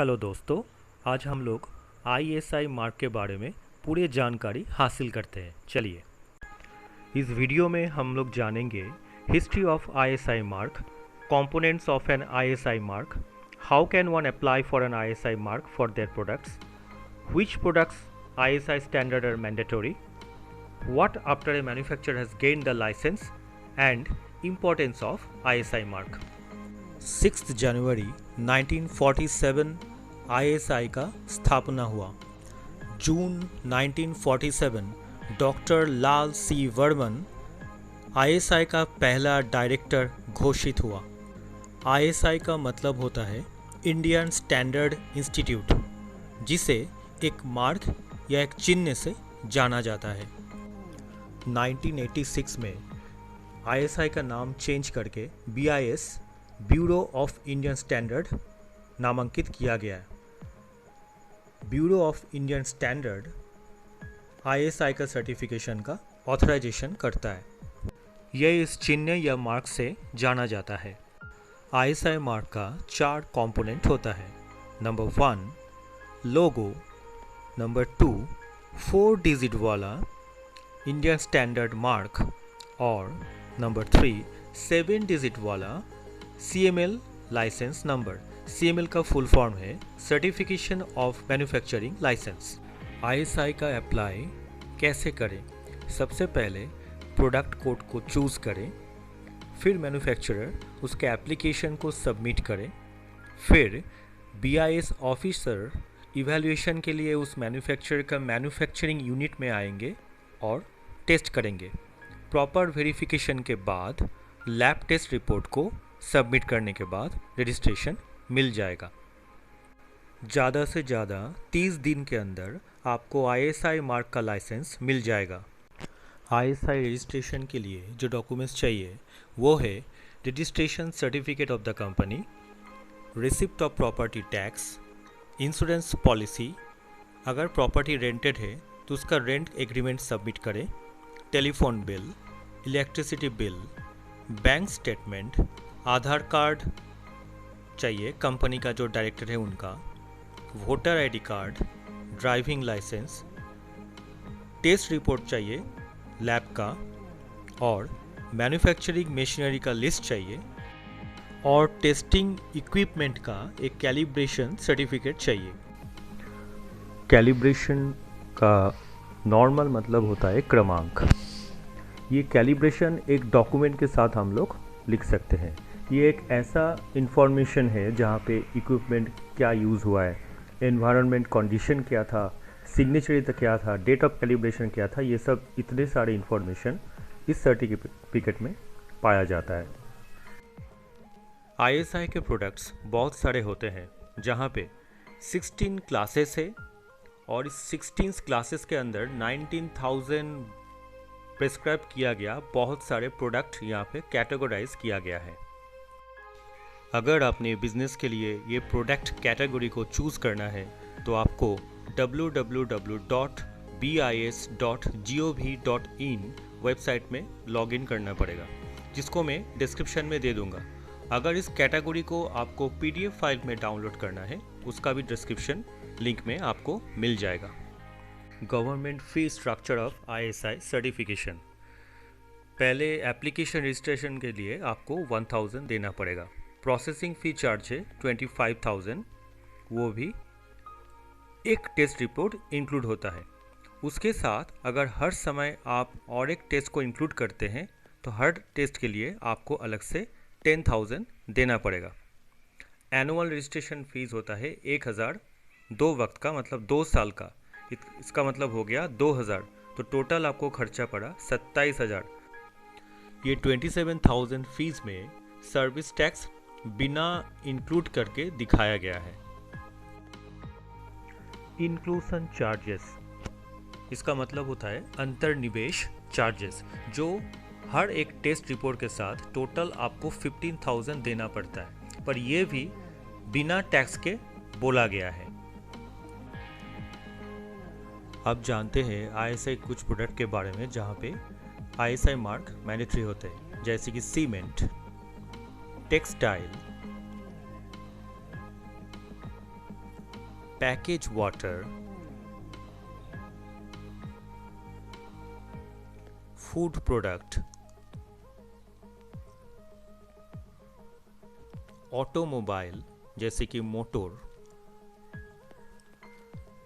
Hello दोस्तों। आज हम लोग ISI मार्क के बारे में पूरी जानकारी हासिल करते हैं। चलिए, इस वीडियो में हम लोग जानेंगे history of ISI mark, components of an ISI mark, how can one apply for an ISI mark for their products, which products ISI standard are mandatory, what after a manufacturer has gained the license, and importance of ISI mark। 6 January 1947 ISI का स्थापना हुआ। जून 1947 doctor लाल सी Varman ISI का पहला director घोषित हुआ। ISI का मतलब होता है इंडियन स्टैंडर्ड इंस्टीट्यूट, जिसे एक मार्क या एक चिन्ह से जाना जाता है। 1986 में ISI का नाम चेंज करके BIS bureau of Indian standard नामांकित किया गया है। Bureau of Indian standard ISI का सर्टिफिकेशन का ऑथराइजेशन करता है। यह इस चिन्ह या मार्क से जाना जाता है। ISI मार्क का 4 कंपोनेंट होता है। नंबर 1 लोगो, नंबर 2 4 डिजिट वाला इंडियन स्टैंडर्ड मार्क, और नंबर 3 7 डिजिट वाला CML लाइसेंस नंबर। CML का फुल फॉर्म है certification of manufacturing licence. ISI का अप्लाई कैसे करें? सबसे पहले प्रोडक्ट कोड को चूज़ करें, फिर मैन्युफैक्चरर उसके एप्लीकेशन को सबमिट करें, फिर BIS ऑफिसर इवैल्यूएशन के लिए उस मैन्युफैक्चरर का मैन्युफैक्चरिंग यूनिट में आएंगे और टेस्ट करेंगे। प्रॉपर वेरिफिकेशन के बाद लैब टेस्ट रिपोर्ट को सबमिट करने के बाद रजिस्ट्रेशन मिल जाएगा। ज़्यादा से ज़्यादा 30 दिन के अंदर आपको ISI मार्क का लाइसेंस मिल जाएगा। ISI रजिस्ट्रेशन के लिए जो डॉक्यूमेंट्स चाहिए वो है registration certificate of the company, receipt of property tax, insurance policy, अगर प्रॉपर्टी रेंटेड है तो उसका रेंट एग्रीमेंट सबमिट करें, telephone bill, electricity bill, bank statement, Aadhaar card चाहिए कंपनी का जो डायरेक्टर है उनका, voter ID card, driving licence, test report चाहिए लैब का, और मैन्युफैक्चरिंग मशीनरी का लिस्ट चाहिए, और टेस्टिंग इक्विपमेंट का एक कैलिब्रेशन सर्टिफिकेट चाहिए। कैलिब्रेशन का नॉर्मल मतलब होता है क्रमांक। ये कैलिब्रेशन एक डॉक्यूमेंट के साथ हम लोग लिख सकते हैं। ये एक ऐसा इंफॉर्मेशन है जहाँ पे इक्विपमेंट क्या यूज़ हुआ है, एनवायरनमेंट कंडीशन क्या था, सिग्नेचर तक क्या था, डेट ऑफ कैलिब्रेशन क्या था, ये सब इतने सारे इंफॉर्मेशन इस सर्टिफिकेट में पाया जाता है। ISI के प्रोडक्ट्स बहुत सारे होते हैं, जहाँ पे 16 क्लासेस है, और इस 16 क्लासेस के अंदर 19,000 प्रिस्क्राइब किया गया बहुत सारे प्रोडक्ट यहाँ पे कैटेगराइज किया गया है। अगर आपने बिजनेस के लिए ये प्रोडक्ट कैटेगरी को चूज़ करना है तो आपको www.bis.gov.in वेबसाइट में लॉगिन करना पड़ेगा, जिसको मैं डिस्क्रिप्शन में दे दूंगा। अगर इस कैटेगरी को आपको PDF फाइल में डाउनलोड करना है, उसका भी डिस्क्रिप्शन लिंक में आपको मिल जाएगा। Government fee structure of ISI certification. पहले एप्लीकेशन रजिस्ट्रेशन के लिए आपको 1000 देना पड़ेगा। प्रोसेसिंग फ़ी चार्ज है 25,000, वो भी एक टेस्ट रिपोर्ट इंक्लूड होता है। उसके साथ अगर हर समय आप और एक टेस्ट को इंक्लूड करते हैं तो हर टेस्ट के लिए आपको अलग से 10,000 देना पड़ेगा। एनुअल रजिस्ट्रेशन फ़ीस होता है 1000, 2 वक्त का मतलब 2 साल का, इसका मतलब हो गया 2000, तो टोटल आपको खर्चा पड़ा 27,000। ये 27,000 फीस में सर्विस टैक्स बिना इंक्लूड करके दिखाया गया है। इंक्लूसन चार्जेस, इसका मतलब होता है अंतर्निवेश चार्जेस, जो हर एक टेस्ट रिपोर्ट के साथ टोटल आपको 15,000 देना पड़ता है, पर यह भी बिना टैक्स के बोला गया है। अब जानते हैं ISI कुछ प्रोडक्ट के बारे में जहाँ पे ISI मार्क मैंडेटरी होते हैं, जैसे कि cement, textile, packaged water, food product, automobile जैसे कि motor,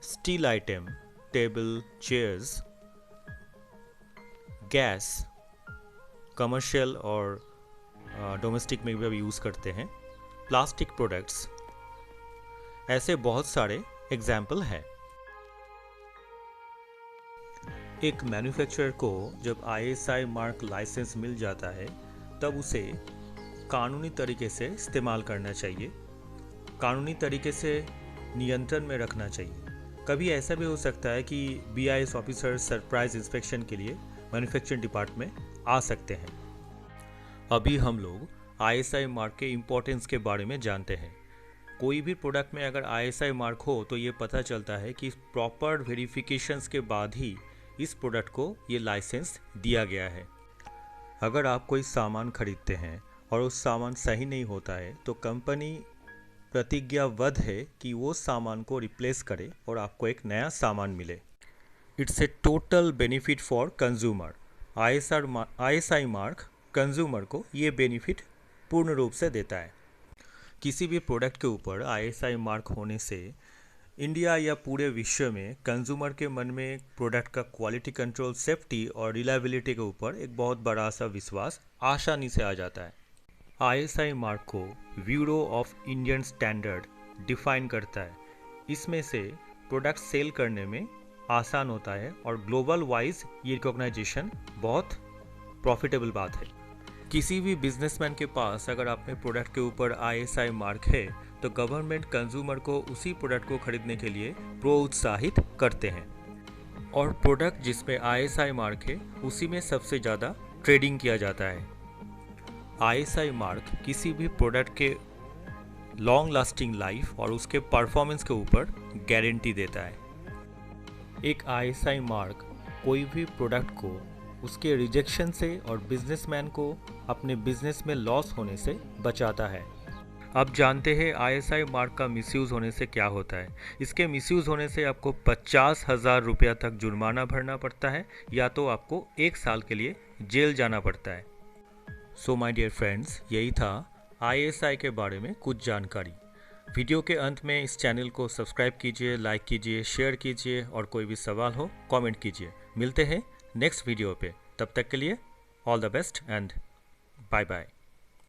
steel item, table, chairs, gas, commercial और डोमेस्टिक में भी अब यूज़ करते हैं, प्लास्टिक प्रोडक्ट्स, ऐसे बहुत सारे एग्जाम्पल हैं। एक मैन्युफैक्चरर को जब ISI मार्क लाइसेंस मिल जाता है तब उसे कानूनी तरीके से इस्तेमाल करना चाहिए, कानूनी तरीके से नियंत्रण में रखना चाहिए। कभी ऐसा भी हो सकता है कि BIS ऑफिसर सरप्राइज इंस्पेक्शन के लिए मैन्युफैक्चरिंग डिपार्टमेंट में आ सकते हैं। अभी हम लोग ISI मार्क के इम्पोर्टेंस के बारे में जानते हैं। कोई भी प्रोडक्ट में अगर ISI मार्क हो तो ये पता चलता है कि प्रॉपर वेरिफिकेशंस के बाद ही इस प्रोडक्ट को ये लाइसेंस दिया गया है। अगर आप कोई सामान खरीदते हैं और उस सामान सही नहीं होता है तो कंपनी प्रतिज्ञाबद्ध है कि वो सामान को रिप्लेस करे और आपको एक नया सामान मिले। It's a total benefit for consumer. ISI mark consumer को ये बेनिफिट पूर्ण रूप से देता है। किसी भी प्रोडक्ट के ऊपर ISI मार्क होने से इंडिया या पूरे विश्व में कंज्यूमर के मन में प्रोडक्ट का क्वालिटी कंट्रोल, सेफ्टी और रिलायबिलिटी के ऊपर एक बहुत बड़ा सा विश्वास आसानी से आ जाता है। ISI मार्क को bureau of Indian standard define करता है। इसमें से प्रोडक्ट सेल करने में आसान होता है और ग्लोबल वाइज ये रिकॉग्नाइजेशन बहुत प्रॉफिटेबल बात है। किसी भी बिजनेसमैन के पास अगर अपने प्रोडक्ट के ऊपर ISI मार्क है तो गवर्नमेंट कंज्यूमर को उसी प्रोडक्ट को खरीदने के लिए प्रोत्साहित करते हैं और प्रोडक्ट जिसमें ISI मार्क है उसी में सबसे ज़्यादा ट्रेडिंग किया जाता है। ISI मार्क किसी भी प्रोडक्ट के लॉन्ग लास्टिंग लाइफ और उसके परफॉर्मेंस के ऊपर गारंटी देता है। एक ISI मार्क कोई भी प्रोडक्ट को उसके रिजेक्शन से और बिजनेसमैन को अपने बिजनेस में लॉस होने से बचाता है। अब जानते हैं ISI मार्क का मिसयूज़ होने से क्या होता है। इसके मिसयूज़ होने से आपको 50,000 रुपया तक जुर्माना भरना पड़ता है या तो आपको 1 साल के लिए जेल जाना पड़ता है। सो माय डियर फ्रेंड्स, यही था ISI के बारे में कुछ जानकारी। वीडियो के अंत में इस चैनल को सब्सक्राइब कीजिए, लाइक कीजिए, शेयर कीजिए और कोई भी सवाल हो कमेंट कीजिए। मिलते हैं नेक्स्ट वीडियो पे। तब तक के लिए all the best and bye bye.